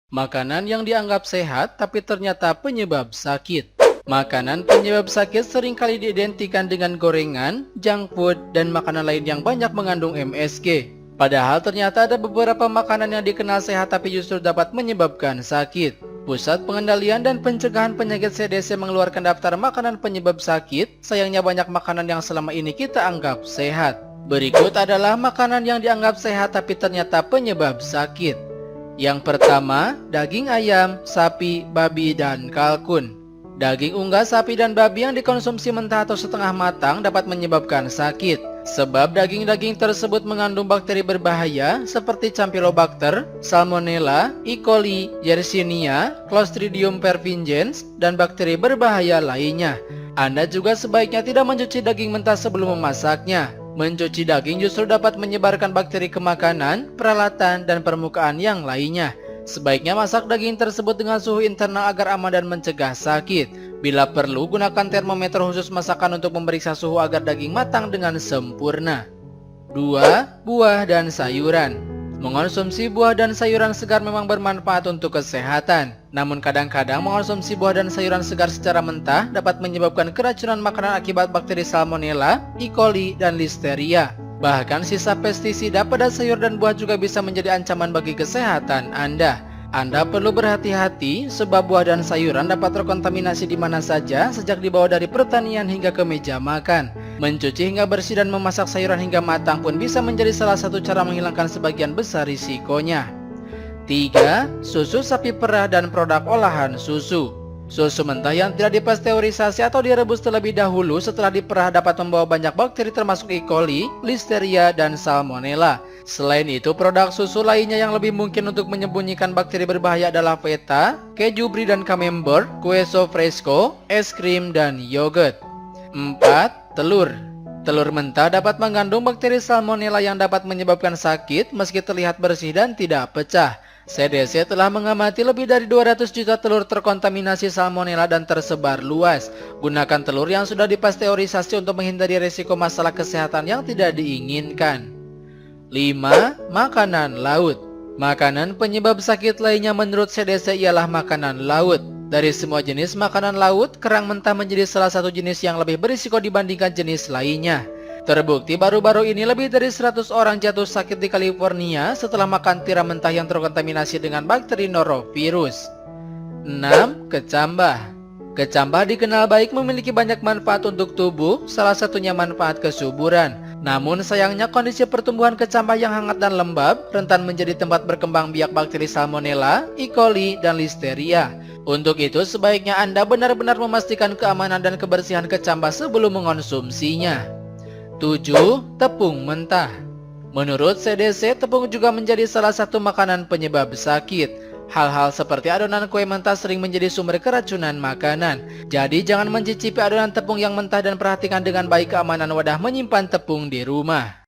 Makanan yang dianggap sehat tapi ternyata penyebab sakit. Makanan penyebab sakit seringkali diidentikan dengan gorengan, junk food, dan makanan lain yang banyak mengandung MSG. Padahal ternyata ada beberapa makanan yang dikenal sehat tapi justru dapat menyebabkan sakit. Pusat Pengendalian dan Pencegahan Penyakit CDC mengeluarkan daftar makanan penyebab sakit. Sayangnya banyak makanan yang selama ini kita anggap sehat. Berikut adalah makanan yang dianggap sehat tapi ternyata penyebab sakit. Yang pertama, daging ayam, sapi, babi, dan kalkun. Daging unggas sapi dan babi yang dikonsumsi mentah atau setengah matang dapat menyebabkan sakit. Sebab daging-daging tersebut mengandung bakteri berbahaya seperti Campylobacter, Salmonella, E. coli, Yersinia, Clostridium perfringens, dan bakteri berbahaya lainnya. Anda juga sebaiknya tidak mencuci daging mentah sebelum memasaknya. Mencuci daging justru dapat menyebarkan bakteri ke makanan, peralatan, dan permukaan yang lainnya. Sebaiknya masak daging tersebut dengan suhu internal agar aman dan mencegah sakit. Bila perlu, gunakan termometer khusus masakan untuk memeriksa suhu agar daging matang dengan sempurna. 2. Buah dan sayuran. Mengonsumsi buah dan sayuran segar memang bermanfaat untuk kesehatan. Namun kadang-kadang mengonsumsi buah dan sayuran segar secara mentah dapat menyebabkan keracunan makanan akibat bakteri Salmonella, E. coli, dan Listeria. Bahkan sisa pestisida pada sayur dan buah juga bisa menjadi ancaman bagi kesehatan Anda. Anda perlu berhati-hati sebab buah dan sayuran dapat terkontaminasi di mana saja sejak dibawa dari pertanian hingga ke meja makan. Mencuci hingga bersih dan memasak sayuran hingga matang pun bisa menjadi salah satu cara menghilangkan sebagian besar risikonya. 3. Susu sapi perah dan produk olahan susu. Susu mentah yang tidak dipasteurisasi atau direbus terlebih dahulu setelah diperah dapat membawa banyak bakteri termasuk E. coli, Listeria, dan Salmonella. Selain itu, produk susu lainnya yang lebih mungkin untuk menyembunyikan bakteri berbahaya adalah feta, keju brie dan camembert, queso fresco, es krim, dan yogurt. 4. Telur. Telur mentah dapat mengandung bakteri Salmonella yang dapat menyebabkan sakit meski terlihat bersih dan tidak pecah. CDC telah mengamati lebih dari 200 juta telur terkontaminasi Salmonella dan tersebar luas. Gunakan telur yang sudah dipasteurisasi untuk menghindari risiko masalah kesehatan yang tidak diinginkan. 5. Makanan laut. Makanan penyebab sakit lainnya menurut CDC ialah makanan laut. Dari semua jenis makanan laut, kerang mentah menjadi salah satu jenis yang lebih berisiko dibandingkan jenis lainnya. Terbukti baru-baru ini lebih dari 100 orang jatuh sakit di California setelah makan tiram mentah yang terkontaminasi dengan bakteri norovirus. 6. Kecambah. Kecambah dikenal baik memiliki banyak manfaat untuk tubuh, salah satunya manfaat kesuburan. Namun sayangnya kondisi pertumbuhan kecambah yang hangat dan lembab rentan menjadi tempat berkembang biak bakteri Salmonella, E. coli, dan Listeria. Untuk itu sebaiknya Anda benar-benar memastikan keamanan dan kebersihan kecambah sebelum mengonsumsinya. 7. Tepung mentah. Menurut CDC, tepung juga menjadi salah satu makanan penyebab sakit. Hal-hal seperti adonan kue mentah sering menjadi sumber keracunan makanan. Jadi jangan mencicipi adonan tepung yang mentah dan perhatikan dengan baik keamanan wadah menyimpan tepung di rumah.